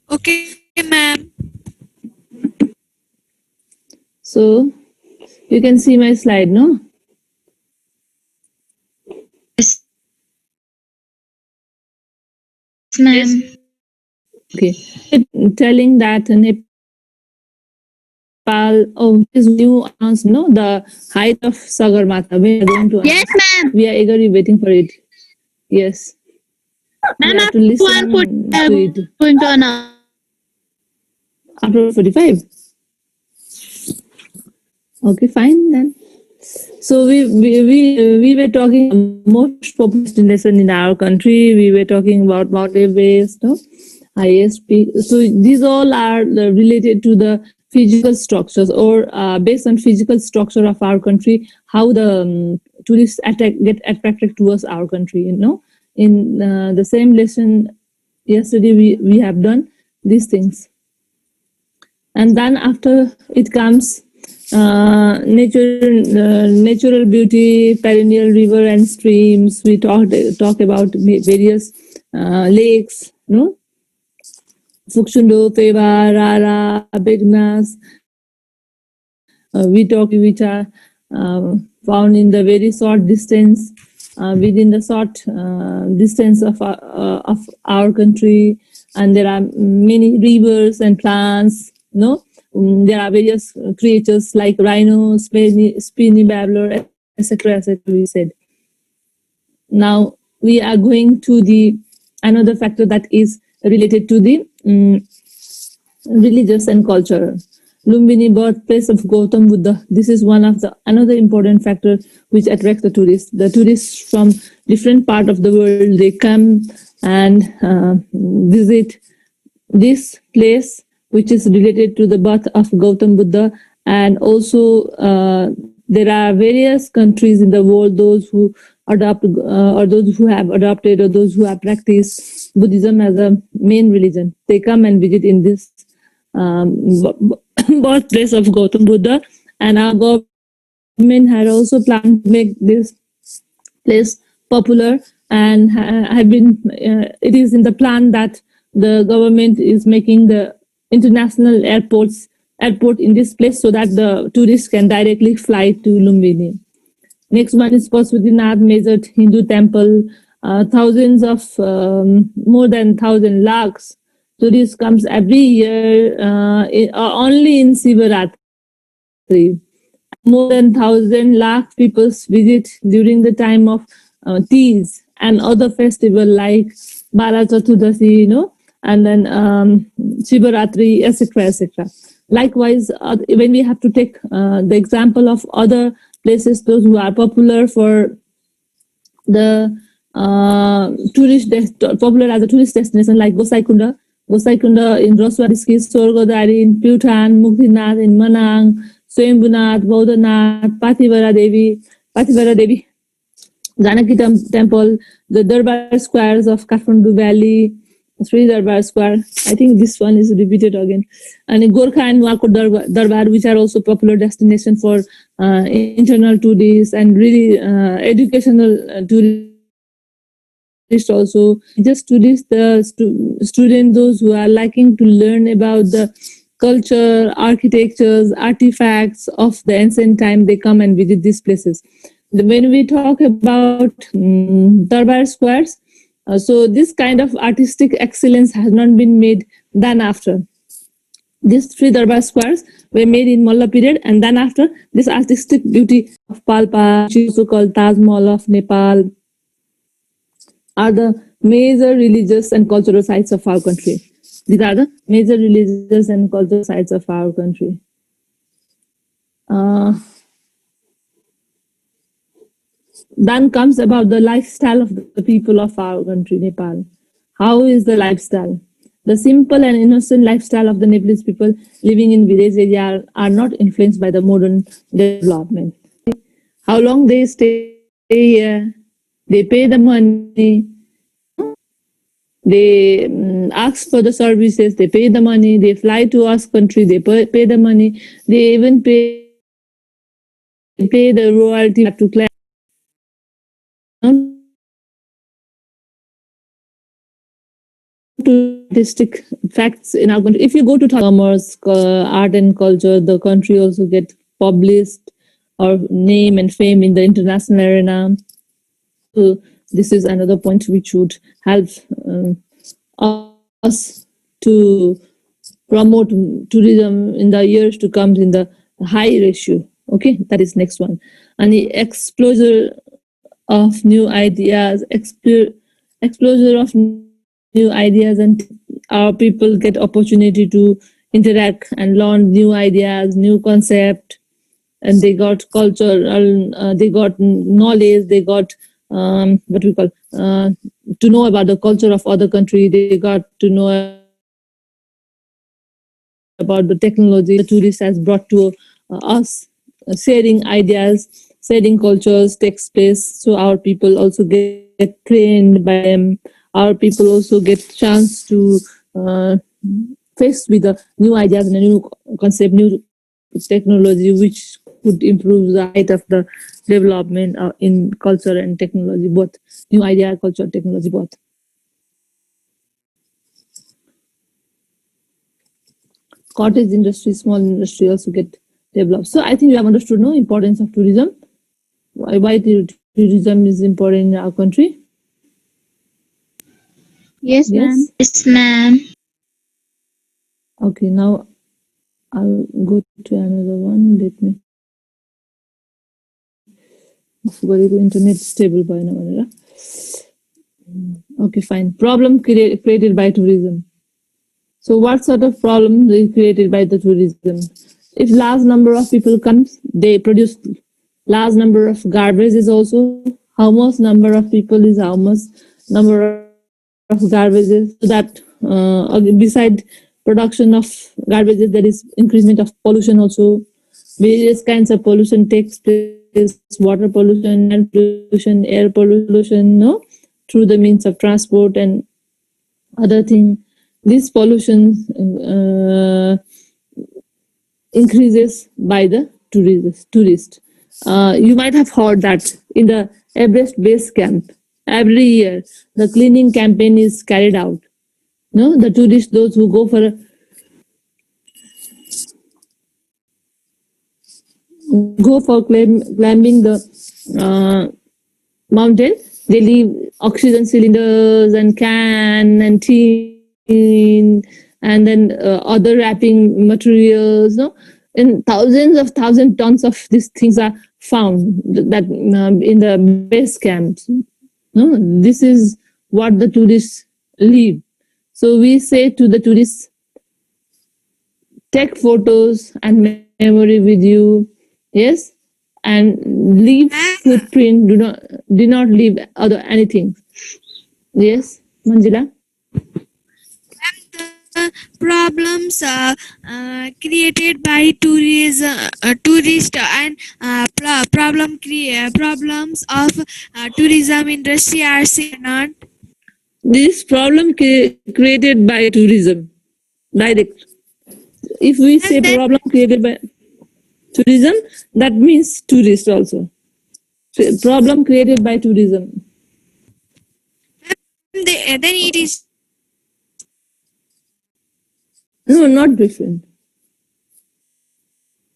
Okay, ma'am. So you can see my slide, no? Yes, ma'am. Okay. Telling that Nepal, oh, this new announced, no, the height of Sagarmatha. We are going to Yes, ma'am. we are eagerly waiting for it. Yes. We Ma'am, have to after listen 1:45, to it. going to announce. After 45. Okay, fine then. So we were talking most popular destination in our country. We were talking about Mount Everest, no, highest peak. So these all are related to the physical structures, or based on physical structure of our country, how the tourists get attracted towards our country. You know, in the same lesson yesterday we have done these things, and then after it comes natural beauty, perennial river and streams. We talk about various lakes, no, Fuxundo, Peva, Rara, Begnas. We talk which are found in the very short distance, within the short distance of our country, and there are many rivers and plants. No, there are various creatures like rhino, spiny babbler, etc., etc. We said. Now we are going to the another factor that is related to the religious and cultural. Lumbini, birthplace of Gautam Buddha. This is one of the another important factor which attracts the tourists. The tourists from different part of the world, they come and visit this place, which is related to the birth of Gautam Buddha, and also there are various countries in the world, those who adopt or those who have adopted or those who have practiced Buddhism as a main religion. They come and visit in this birthplace of Gautam Buddha, and our government had also planned to make this place popular, and have been. It is in the plan that the government is making the international airport in this place so that the tourists can directly fly to Lumbini. Next one is Pashupatinath Major Hindu Temple. Thousands of more than 1,000 lakhs tourists comes every year only in Sivaratri. More than 1,000 lakh people visit during the time of Tees and other festival like Bala Chaturdasi, and then Shivaratri, etc., etc. Likewise, when we have to take the example of other places, those who are popular for the popular as a tourist destination like Gosaikunda in Roswa district, Sorgodari in Bhutan, Muktinath in Manang, Swayambhunath, Bodhanath, Pathivara Devi, Janaki Temple, the Darbar squares of Kathmandu Valley, Sri Darbar Square. I think this one is repeated again. And Gorkha and Nuwakot Darbar, which are also popular destination for internal tourists and really educational tourists also. Just tourists, the students, those who are liking to learn about the culture, architectures, artifacts of the ancient time, they come and visit these places. When we talk about Darbar squares, so this kind of artistic excellence has not been made than after. These three Darbar squares were made in Malla period, and then after this artistic beauty of Palpa, which is also called Taj Mahal of Nepal, are the major religious and cultural sites of our country. These are the major religious and cultural sites of our country. Then comes about the lifestyle of the people of our country, Nepal. How is the lifestyle? The simple and innocent lifestyle of the Nepalese people living in village area are not influenced by the modern development. How long they stay here, they pay the money, they ask for the services, they pay the money, they fly to our country, they pay the money, they even pay the royalty to claim to artistic facts in our country. If you go to commerce, art and culture, the country also get published our name and fame in the international arena. So this is another point which would help us to promote tourism in the years to come in the high ratio. Okay, that is next one. And the exposure of new ideas, exposure of new ideas, and our people get opportunity to interact and learn new ideas, new concept, and they got culture, they got knowledge, they got what we call to know about the culture of other country. They got to know about the technology the tourist has brought to us. Sharing ideas, sharing cultures takes place. So our people also get trained by them. Our people also get chance to face with the new ideas and a new concept, new technology, which could improve the height of the development in culture and technology, both new idea, culture, technology, both. Cottage industry, small industry also get developed. So I think we have understood no importance of tourism. Why tourism is important in our country. Yes, ma'am. Yes. Yes, ma'am. Okay, now I'll go to another one. Let me. Internet stable by now. Okay, fine. Problem created by tourism. So what sort of problem is created by the tourism? If large number of people comes, they produce large number of garbages also. How much number of people is how much number of garbages? So that beside production of garbages, there is increasement of pollution also. Various kinds of pollution takes place: water pollution, land pollution, air pollution, no, through the means of transport and other thing. This pollution increases by the tourist. You might have heard that in the Everest Base Camp, every year the cleaning campaign is carried out. No, the tourists, those who go for climbing the mountain, they leave oxygen cylinders and can and tin and then other wrapping materials. No, and thousand tons of these things are found that in the base camps. No, this is what the tourists leave. So we say to the tourists, take photos and memory with you. Yes, and leave footprint. Do not leave other anything. Yes, Manjula. Problems created by tourist and problems of tourism industry are seen not. This problem created by tourism, direct. If we say then problem created by tourism, that means tourist also. So, problem created by tourism. then it is No, not different.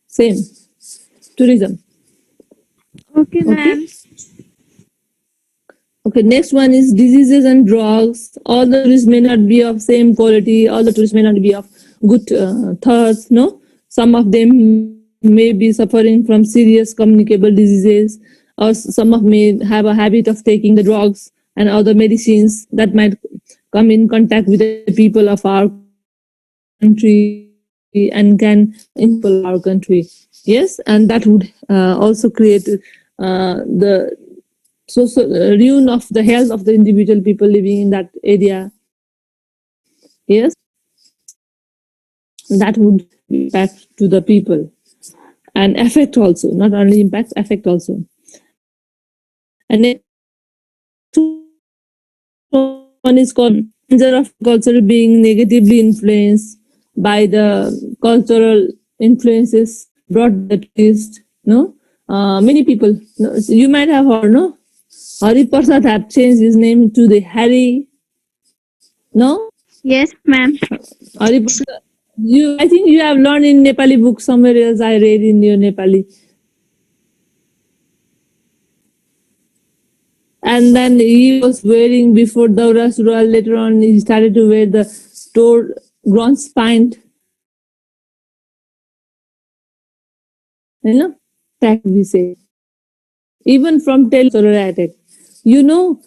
Same. Tourism. okay, Okay. ma'am. Okay, next one is diseases and drugs. All the tourists may not be of same quality. All the tourists may not be of good thoughts. No, some of them may be suffering from serious communicable diseases, or some of may have a habit of taking the drugs and other medicines that might come in contact with the people of our country and can impel our country. Yes, and that would also create the ruin of the health of the individual people living in that area. Yes, that would impact to the people and affect also, not only impact, affect also. And next one is called danger of culture being negatively influenced by the cultural influences brought the tourist. No, many people. No, you might have heard. No, Hari Prasad have changed his name to the Harry. No, Yes, ma'am. Aripura, I think you have learned in Nepali book somewhere else. I read in your Nepali. And then he was wearing before Daura Sural. Later on, he started to wear the store bronze pint. You know, that we say. Even from Tel attack. You know,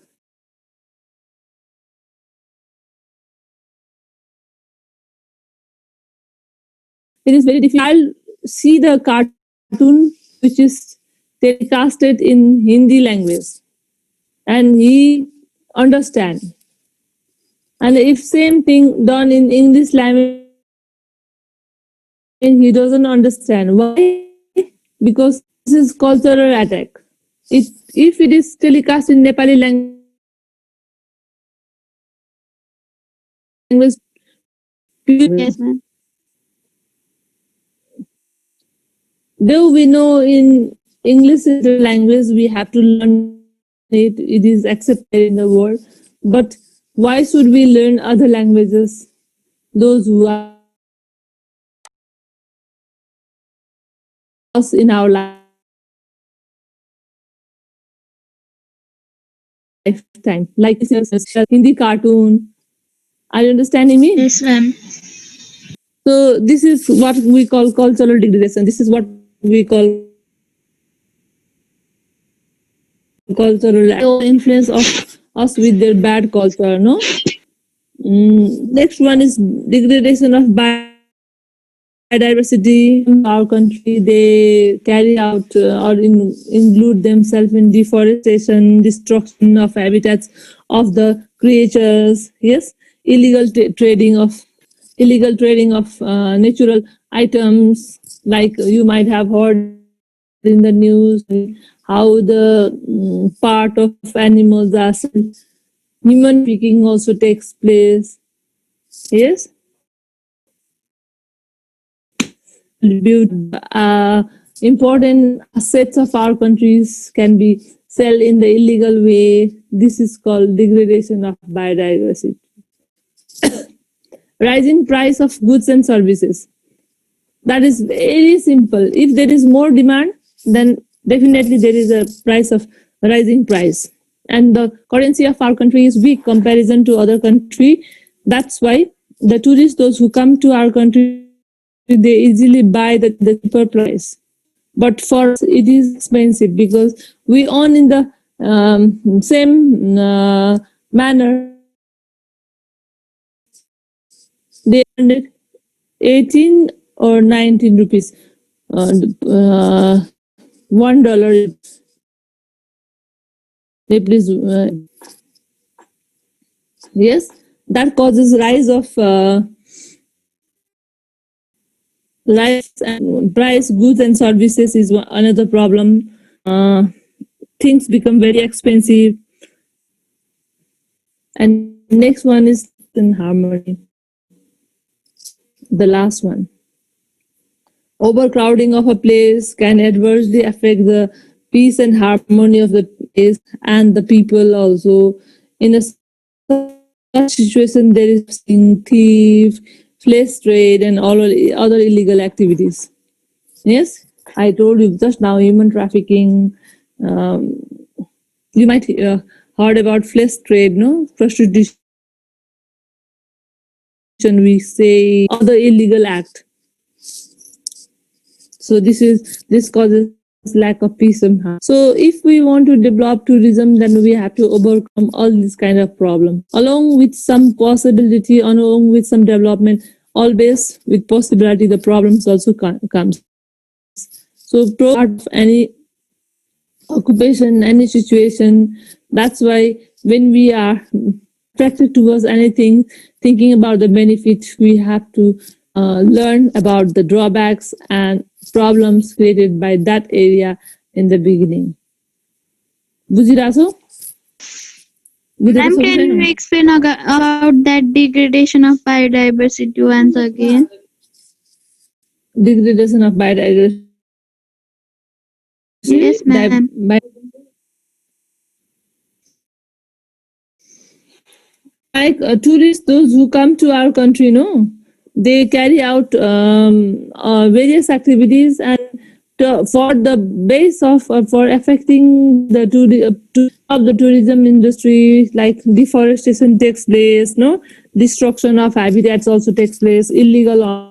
it is very difficult. I'll see the cartoon which is telecasted in Hindi language, and he understand. And if same thing done in English language, he doesn't understand. Why? Because this is cultural attack. If it is telecast in Nepali language, Yes, ma'am. though we know in English is the language we have to learn it, it is accepted in the world. But why should we learn other languages? Those who are us in our lifetime, like Hindi cartoon. Are you understanding me? Yes, ma'am. So this is what we call cultural degradation. This is what we call cultural influence of us with their bad culture. No. Next one is degradation of biodiversity. In our country, they carry out include themselves in deforestation, destruction of habitats of the creatures. Yes, illegal trading of natural items, like you might have heard in the news how the part of animals are sold. Human trafficking also takes place. Yes, important assets of our countries can be sold in the illegal way. This is called degradation of biodiversity. Rising price of goods and services. That is very simple. If there is more demand, then definitely there is a price of rising price. And the currency of our country is weak comparison to other country. That's why the tourists, those who come to our country, they easily buy the cheaper price. But for us, it is expensive because we own in the same manner. They earned 18 or 19 rupees. $1. Please, yes, that causes rise and price goods and services is another problem. Uh, Things become very expensive. And next one is in harmony. The last one. Overcrowding of a place can adversely affect the peace and harmony of the place and the people also. In a such situation, there is thief, flesh trade, and all other illegal activities. Yes, I told you just now human trafficking. Um, you might heard about flesh trade, no, prostitution. We say other illegal act. So this causes lack of peace of mind. So if we want to develop tourism, then we have to overcome all these kind of problems, along with some possibility, along with some development. Always with possibility, the problems also comes. So part of any occupation, any situation. That's why when we are attracted towards anything, thinking about the benefit, we have to learn about the drawbacks and problems created by that area in the beginning. बुझिरहेछौ? Ma'am, can you explain about that degradation of biodiversity once again? Degradation of biodiversity. Yes, ma'am. like tourists, those who come to our country, no, they carry out various activities and for the base of for affecting the of the tourism industry, like deforestation takes place, no, destruction of habitats also takes place, illegal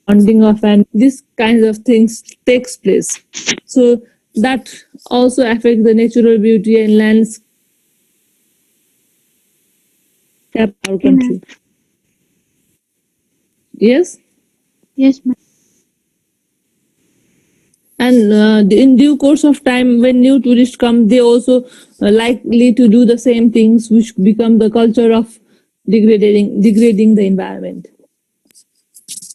hunting of and these kinds of things takes place. So that also affect the natural beauty and landscape of our Okay, ma'am. country. Yes. Yes, ma'am. And in due course of time, when new tourists come, they also likely to do the same things, which become the culture of degrading the environment.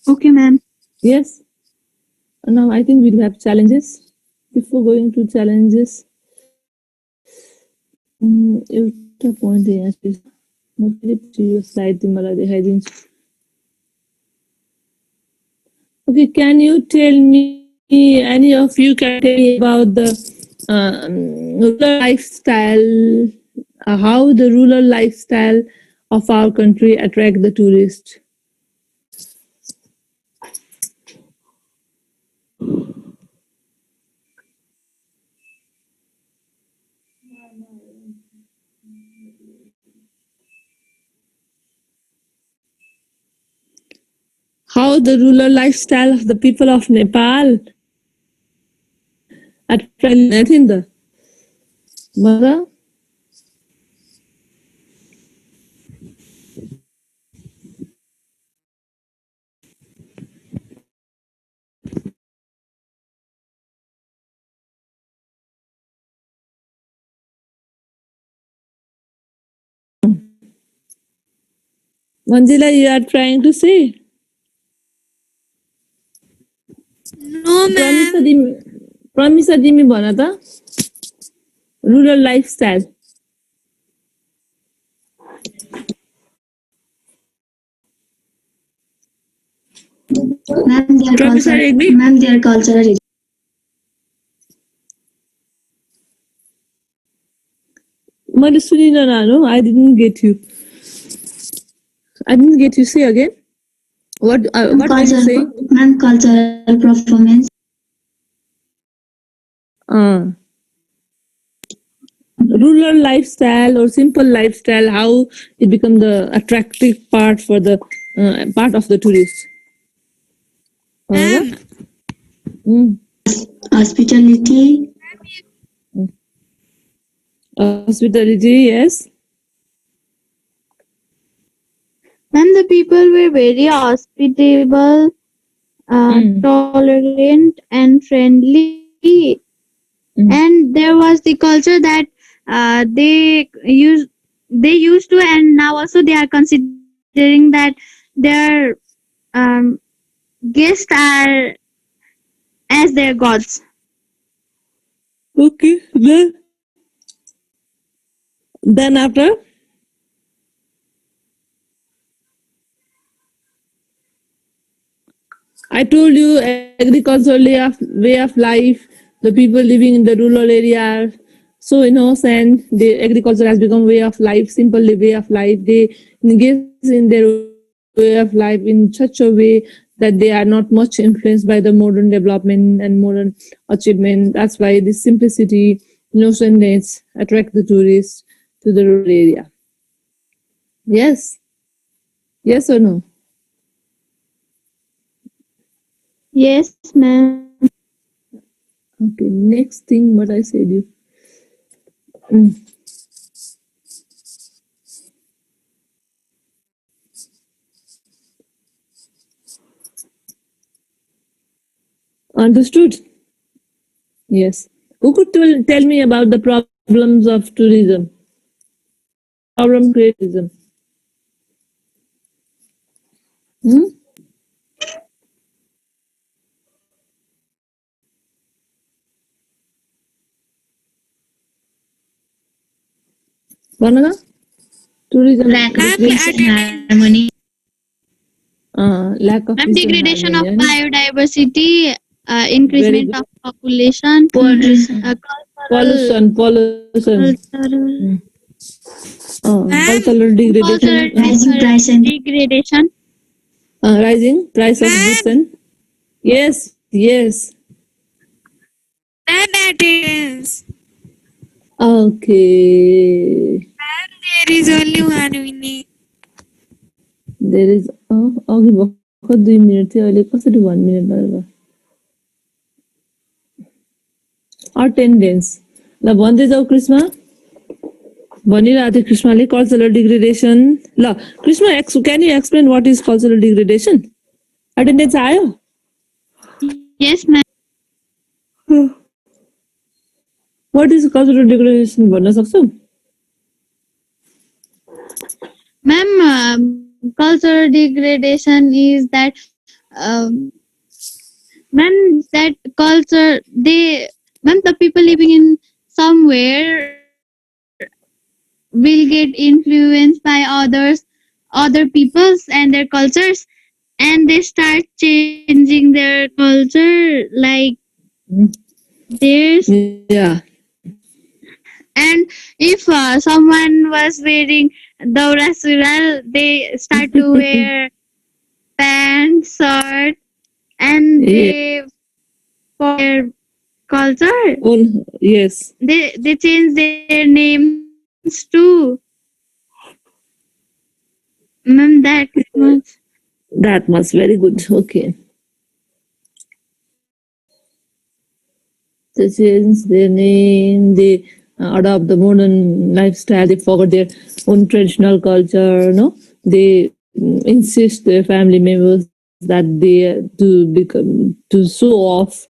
Okay, ma'am. Yes. Now I think we'll have challenges. Before going to challenges, एउटा point यहाँ चाहिँ म फेरि पछि यो slide तिमीलाई देखाइदिन्छु. Okay, can you tell me, any of you can tell me about the rural lifestyle, how the rural lifestyle of our country attract the tourists? How the rural lifestyle of the people of Nepal attract the mother? Manjila, you are trying to say? No, ma'am. Pramisa Dimi भन त rural lifestyle. Ma'am, Pramisa Regmi? their cultural मैले सुनिन नानु. I didn't get you. I didn't get you. Say again. What are you saying? ma'am, cultural performance. Rural lifestyle or simple lifestyle, how it become the attractive part for the part of the tourist. Ma'am, Hospitality. Hospitality, yes. Ma'am, the people were very hospitable, tolerant, and friendly. And there was the culture that they used to, and now also they are considering that their guests are as their gods. Okay. Then after? I told you agricultural way of life, the people living in the rural area are so innocent. The agriculture has become way of life, simple way of life. They engage in their way of life in such a way that they are not much influenced by the modern development and modern achievement. That's why this simplicity, innocentness attract the tourists to the rural area. Yes? Yes or no? Yes, ma'am. Okay, next thing what I said you. Understood? Yes. Who could tell me about the problems of tourism? Problem creatism. Vanna? Tourism. Lack of peace and harmony. Lack of Ma'am, peace and degradation of harmony. biodiversity, increasement good. of population, Pollution. cultural, Pollution. cultural Cultural degradation. Rising price and degradation. Rising price of Ma'am. goods and yes, yes. Ma'am, attendance. Okay. Ma'am, there is only 1 minute. There is अघि भर्खर 2 minute थियो अहिले कसरी 1 minute भयो attendance ल भन्दै जाऊ कृष्ण भनिरहेको थियो कृष्णले कल्चरल डिग्रेडेसन ल Krishna can you explain what is cultural degradation attendance आयो Yes, ma'am. What is cultural degradation भन्न सक्छौ Ma'am, cultural degradation is that, ma'am, that culture, ma'am, the people living in somewhere will get influenced by other peoples and their cultures, and they start changing their culture, like theirs. Yeah. And if someone was wearing daura sural, they start to wear pants, shirt, and they for their culture. Yes. They change their names too. Ma'am, that much. That was very good. Okay. They change their name, they adopt the modern lifestyle, they forget their own traditional culture, no? They insist their family members that they to show off